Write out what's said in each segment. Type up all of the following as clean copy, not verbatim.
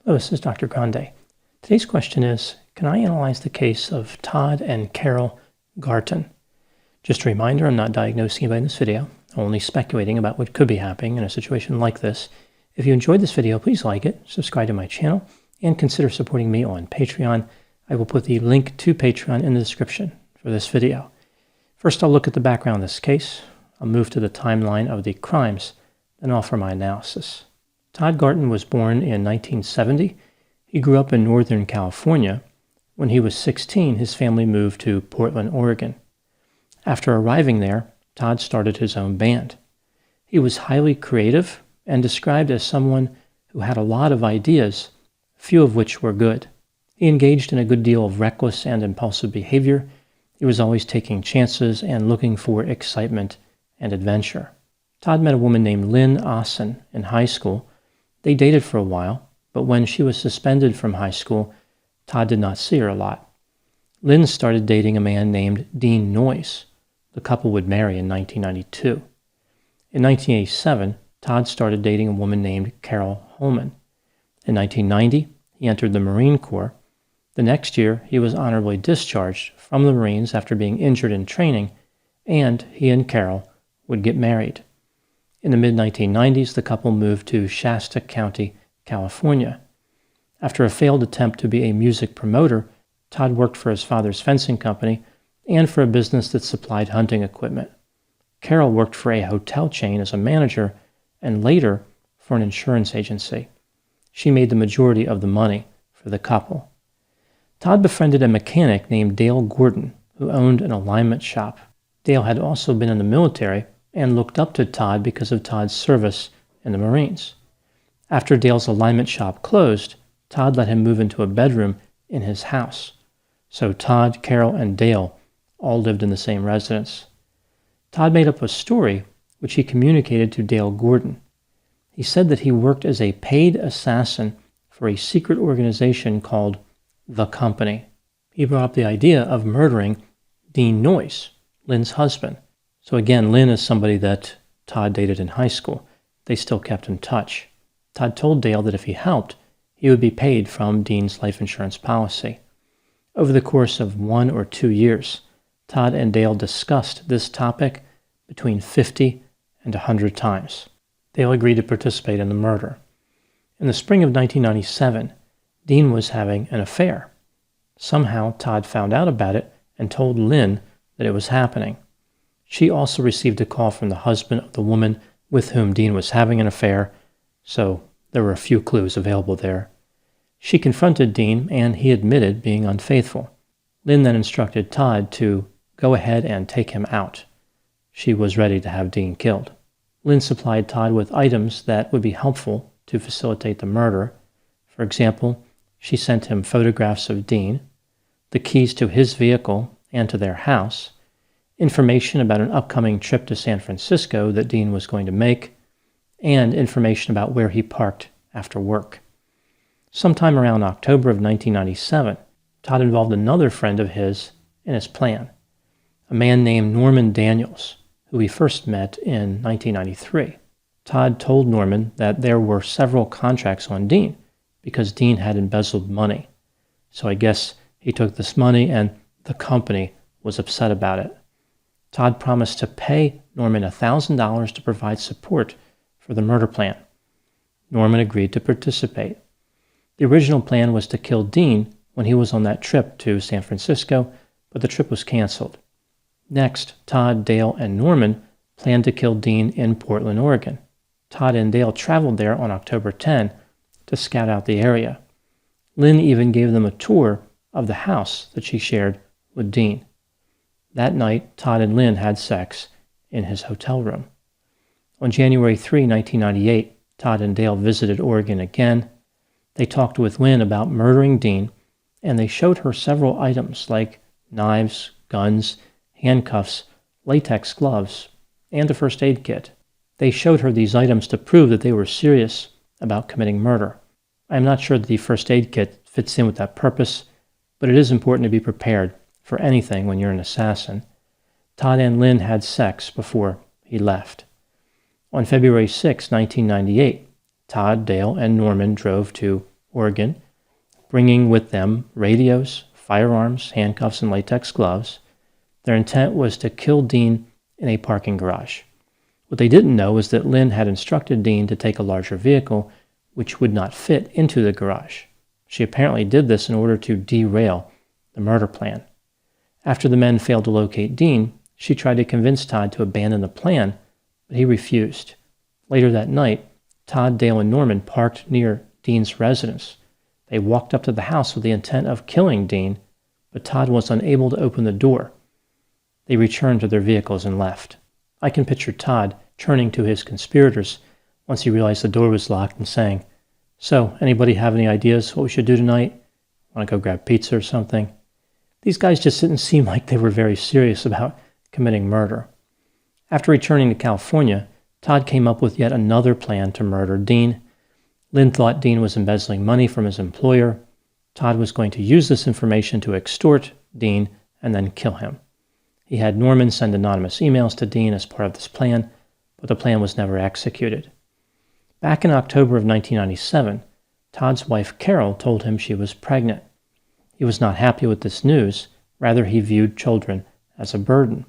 Hello, this is Dr. Grande. Today's question is, can I analyze the case of Todd and Carole Garton? Just a reminder, I'm not diagnosing anybody in this video. I'm only speculating about what could be happening in a situation like this. If you enjoyed this video, please like it, subscribe to my channel, and consider supporting me on Patreon. I will put the link to Patreon in the description for this video. First, I'll look at the background of this case. I'll move to the timeline of the crimes, then offer my analysis. Todd Garton was born in 1970. He grew up in Northern California. When he was 16, his family moved to Portland, Oregon. After arriving there, Todd started his own band. He was highly creative and described as someone who had a lot of ideas, few of which were good. He engaged in a good deal of reckless and impulsive behavior. He was always taking chances and looking for excitement and adventure. Todd met a woman named Lynn Ossen in high school. They dated for a while, but when she was suspended from high school, Todd did not see her a lot. Lynn started dating a man named Dean Noyce. The couple would marry in 1992. In 1987, Todd started dating a woman named Carole Holman. In 1990, he entered the Marine Corps. The next year, he was honorably discharged from the Marines after being injured in training, and he and Carole would get married. In the mid-1990s, the couple moved to Shasta County, California. After a failed attempt to be a music promoter, Todd worked for his father's fencing company and for a business that supplied hunting equipment. Carole worked for a hotel chain as a manager and later for an insurance agency. She made the majority of the money for the couple. Todd befriended a mechanic named Dale Gordon, who owned an alignment shop. Dale had also been in the military and looked up to Todd because of Todd's service in the Marines. After Dale's alignment shop closed, Todd let him move into a bedroom in his house. So Todd, Carole, and Dale all lived in the same residence. Todd made up a story which he communicated to Dale Gordon. He said that he worked as a paid assassin for a secret organization called The Company. He brought up the idea of murdering Dean Noyce, Lynn's husband. So again, Lynn is somebody that Todd dated in high school. They still kept in touch. Todd told Dale that if he helped, he would be paid from Dean's life insurance policy. Over the course of 1 or 2 years, Todd and Dale discussed this topic between 50 and 100 times. Dale agreed to participate in the murder. In the spring of 1997, Dean was having an affair. Somehow, Todd found out about it and told Lynn that it was happening. She also received a call from the husband of the woman with whom Dean was having an affair, so there were a few clues available there. She confronted Dean, and he admitted being unfaithful. Lynn then instructed Todd to go ahead and take him out. She was ready to have Dean killed. Lynn supplied Todd with items that would be helpful to facilitate the murder. For example, she sent him photographs of Dean, the keys to his vehicle and to their house, information about an upcoming trip to San Francisco that Dean was going to make, and information about where he parked after work. Sometime around October of 1997, Todd involved another friend of his in his plan, a man named Norman Daniels, who he first met in 1993. Todd told Norman that there were several contracts on Dean because Dean had embezzled money. So I guess he took this money and the company was upset about it. Todd promised to pay Norman $1,000 to provide support for the murder plan. Norman agreed to participate. The original plan was to kill Dean when he was on that trip to San Francisco, but the trip was canceled. Next, Todd, Dale, and Norman planned to kill Dean in Portland, Oregon. Todd and Dale traveled there on October 10 to scout out the area. Lynn even gave them a tour of the house that she shared with Dean. That night, Todd and Lynn had sex in his hotel room. On January 3, 1998, Todd and Dale visited Oregon again. They talked with Lynn about murdering Dean, and they showed her several items like knives, guns, handcuffs, latex gloves, and a first aid kit. They showed her these items to prove that they were serious about committing murder. I am not sure that the first aid kit fits in with that purpose, but it is important to be prepared for anything when you're an assassin. Todd and Lynn had sex before he left. On February 6, 1998, Todd, Dale, and Norman drove to Oregon, bringing with them radios, firearms, handcuffs, and latex gloves. Their intent was to kill Dean in a parking garage. What they didn't know was that Lynn had instructed Dean to take a larger vehicle, which would not fit into the garage. She apparently did this in order to derail the murder plan. After the men failed to locate Dean, she tried to convince Todd to abandon the plan, but he refused. Later that night, Todd, Dale, and Norman parked near Dean's residence. They walked up to the house with the intent of killing Dean, but Todd was unable to open the door. They returned to their vehicles and left. I can picture Todd turning to his conspirators once he realized the door was locked and saying, "So, anybody have any ideas what we should do tonight? Want to go grab pizza or something?" These guys just didn't seem like they were very serious about committing murder. After returning to California, Todd came up with yet another plan to murder Dean. Lynn thought Dean was embezzling money from his employer. Todd was going to use this information to extort Dean and then kill him. He had Norman send anonymous emails to Dean as part of this plan, but the plan was never executed. Back in October of 1997, Todd's wife Carole told him she was pregnant. He was not happy with this news. Rather, he viewed children as a burden.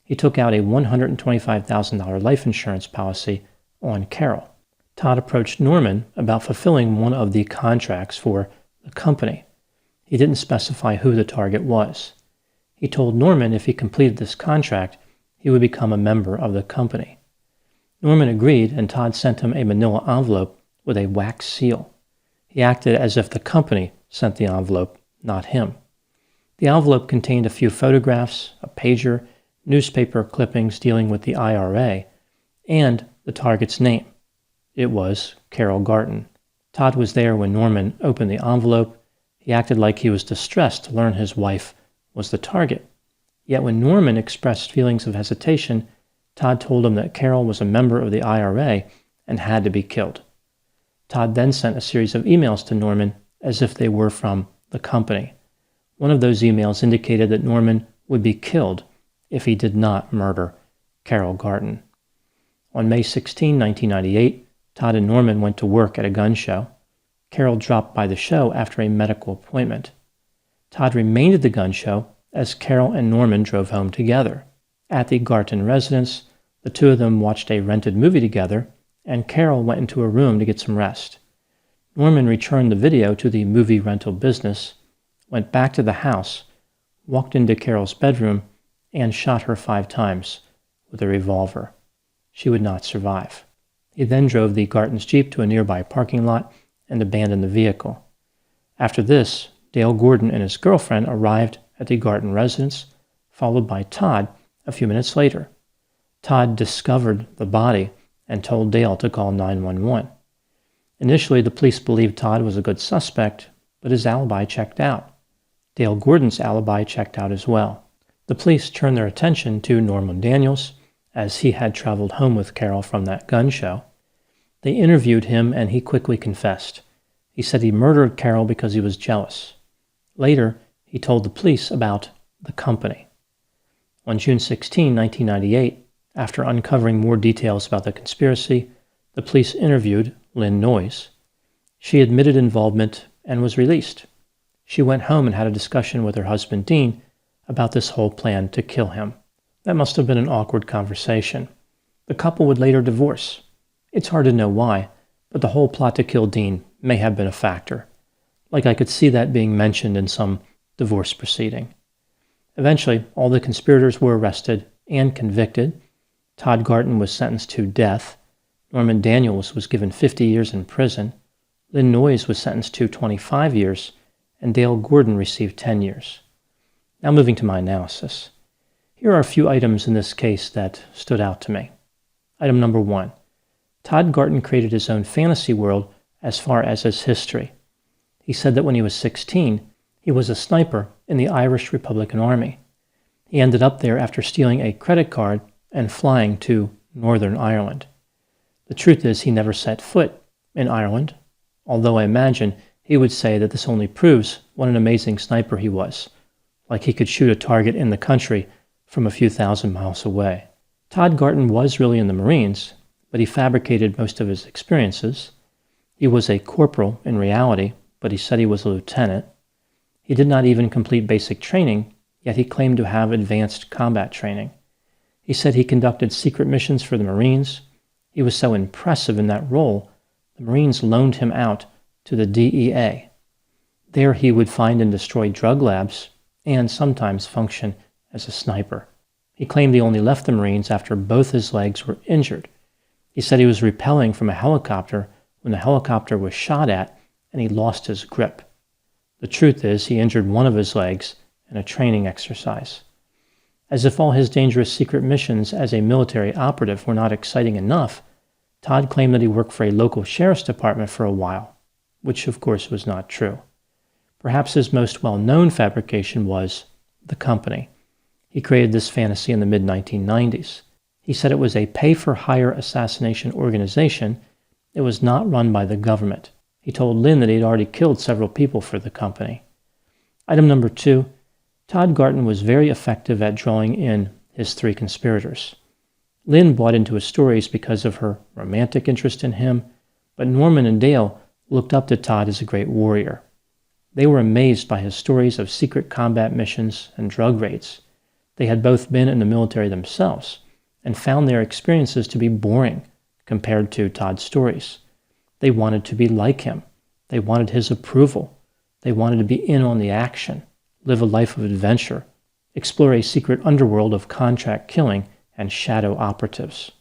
He took out a $125,000 life insurance policy on Carole. Todd approached Norman about fulfilling one of the contracts for the company. He didn't specify who the target was. He told Norman if he completed this contract, he would become a member of the company. Norman agreed, and Todd sent him a manila envelope with a wax seal. He acted as if the company sent the envelope, not him. The envelope contained a few photographs, a pager, newspaper clippings dealing with the IRA, and the target's name. It was Carole Garton. Todd was there when Norman opened the envelope. He acted like he was distressed to learn his wife was the target. Yet when Norman expressed feelings of hesitation, Todd told him that Carole was a member of the IRA and had to be killed. Todd then sent a series of emails to Norman as if they were from the company. One of those emails indicated that Norman would be killed if he did not murder Carole Garton. On May 16, 1998, Todd and Norman went to work at a gun show. Carole dropped by the show after a medical appointment. Todd remained at the gun show as Carole and Norman drove home together. At the Garton residence, the two of them watched a rented movie together, and Carole went into a room to get some rest. Norman returned the video to the movie rental business, went back to the house, walked into Carole's bedroom, and shot her 5 times with a revolver. She would not survive. He then drove the Garton's Jeep to a nearby parking lot and abandoned the vehicle. After this, Dale Gordon and his girlfriend arrived at the Garton residence, followed by Todd a few minutes later. Todd discovered the body and told Dale to call 911. Initially, the police believed Todd was a good suspect, but his alibi checked out. Dale Gordon's alibi checked out as well. The police turned their attention to Norman Daniels, as he had traveled home with Carole from that gun show. They interviewed him, and he quickly confessed. He said he murdered Carole because he was jealous. Later, he told the police about the company. On June 16, 1998, after uncovering more details about the conspiracy, the police interviewed Lynn Noyes. She admitted involvement and was released. She went home and had a discussion with her husband Dean about this whole plan to kill him. That must have been an awkward conversation. The couple would later divorce. It's hard to know why, but the whole plot to kill Dean may have been a factor. Like I could see that being mentioned in some divorce proceeding. Eventually, all the conspirators were arrested and convicted. Todd Garton was sentenced to death. Norman Daniels was given 50 years in prison. Lynn Noyes was sentenced to 25 years, and Dale Gordon received 10 years. Now moving to my analysis. Here are a few items in this case that stood out to me. Item number 1. Todd Garton created his own fantasy world as far as his history. He said that when he was 16, he was a sniper in the Irish Republican Army. He ended up there after stealing a credit card and flying to Northern Ireland. The truth is he never set foot in Ireland, although I imagine he would say that this only proves what an amazing sniper he was, like he could shoot a target in the country from a few thousand miles away. Todd Garton was really in the Marines, but he fabricated most of his experiences. He was a corporal in reality, but he said he was a lieutenant. He did not even complete basic training, yet he claimed to have advanced combat training. He said he conducted secret missions for the Marines. He was so impressive in that role, the Marines loaned him out to the DEA. There he would find and destroy drug labs and sometimes function as a sniper. He claimed he only left the Marines after both his legs were injured. He said he was rappelling from a helicopter when the helicopter was shot at and he lost his grip. The truth is, he injured one of his legs in a training exercise. As if all his dangerous secret missions as a military operative were not exciting enough, Todd claimed that he worked for a local sheriff's department for a while, which of course was not true. Perhaps his most well-known fabrication was the company. He created this fantasy in the mid-1990s. He said it was a pay-for-hire assassination organization. It was not run by the government. He told Lynn that he had already killed several people for the company. Item number 2, Todd Garton was very effective at drawing in his 3 conspirators. Lynn bought into his stories because of her romantic interest in him, but Norman and Dale looked up to Todd as a great warrior. They were amazed by his stories of secret combat missions and drug raids. They had both been in the military themselves and found their experiences to be boring compared to Todd's stories. They wanted to be like him. They wanted his approval. They wanted to be in on the action, live a life of adventure, explore a secret underworld of contract killing and shadow operatives.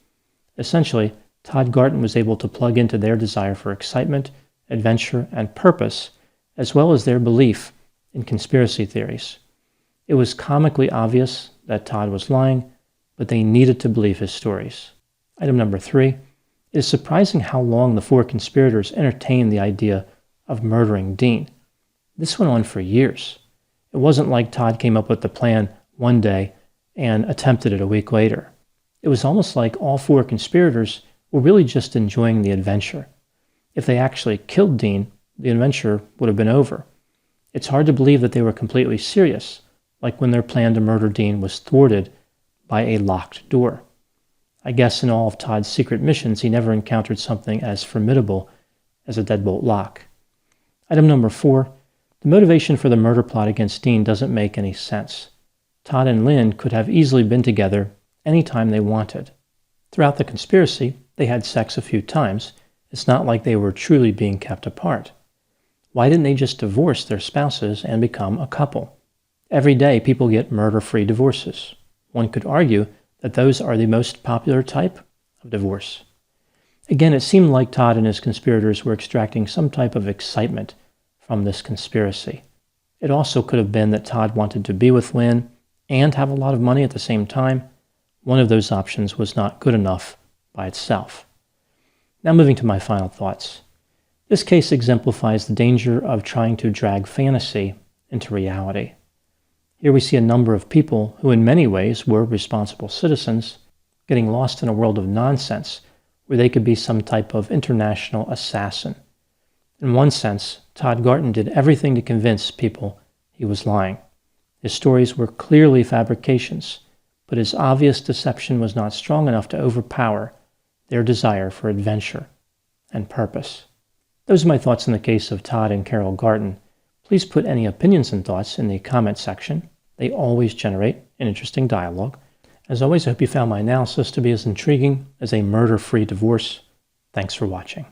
Essentially, Todd Garton was able to plug into their desire for excitement, adventure, and purpose, as well as their belief in conspiracy theories. It was comically obvious that Todd was lying, but they needed to believe his stories. Item number 3, it is surprising how long the 4 conspirators entertained the idea of murdering Dean. This went on for years. It wasn't like Todd came up with the plan one day and attempted it a week later. It was almost like all 4 conspirators were really just enjoying the adventure. If they actually killed Dean, the adventure would have been over. It's hard to believe that they were completely serious, like when their plan to murder Dean was thwarted by a locked door. I guess in all of Todd's secret missions, he never encountered something as formidable as a deadbolt lock. Item number 4, the motivation for the murder plot against Dean doesn't make any sense. Todd and Lynn could have easily been together anytime they wanted. Throughout the conspiracy, they had sex a few times. It's not like they were truly being kept apart. Why didn't they just divorce their spouses and become a couple? Every day, people get murder-free divorces. One could argue that those are the most popular type of divorce. Again, it seemed like Todd and his conspirators were extracting some type of excitement from this conspiracy. It also could have been that Todd wanted to be with Lynn and have a lot of money at the same time. One of those options was not good enough by itself. Now moving to my final thoughts. This case exemplifies the danger of trying to drag fantasy into reality. Here we see a number of people who in many ways were responsible citizens getting lost in a world of nonsense where they could be some type of international assassin. In one sense, Todd Garton did everything to convince people he was lying. His stories were clearly fabrications, but his obvious deception was not strong enough to overpower their desire for adventure and purpose. Those are my thoughts in the case of Todd and Carole Garton. Please put any opinions and thoughts in the comment section. They always generate an interesting dialogue. As always, I hope you found my analysis to be as intriguing as a murder-free divorce. Thanks for watching.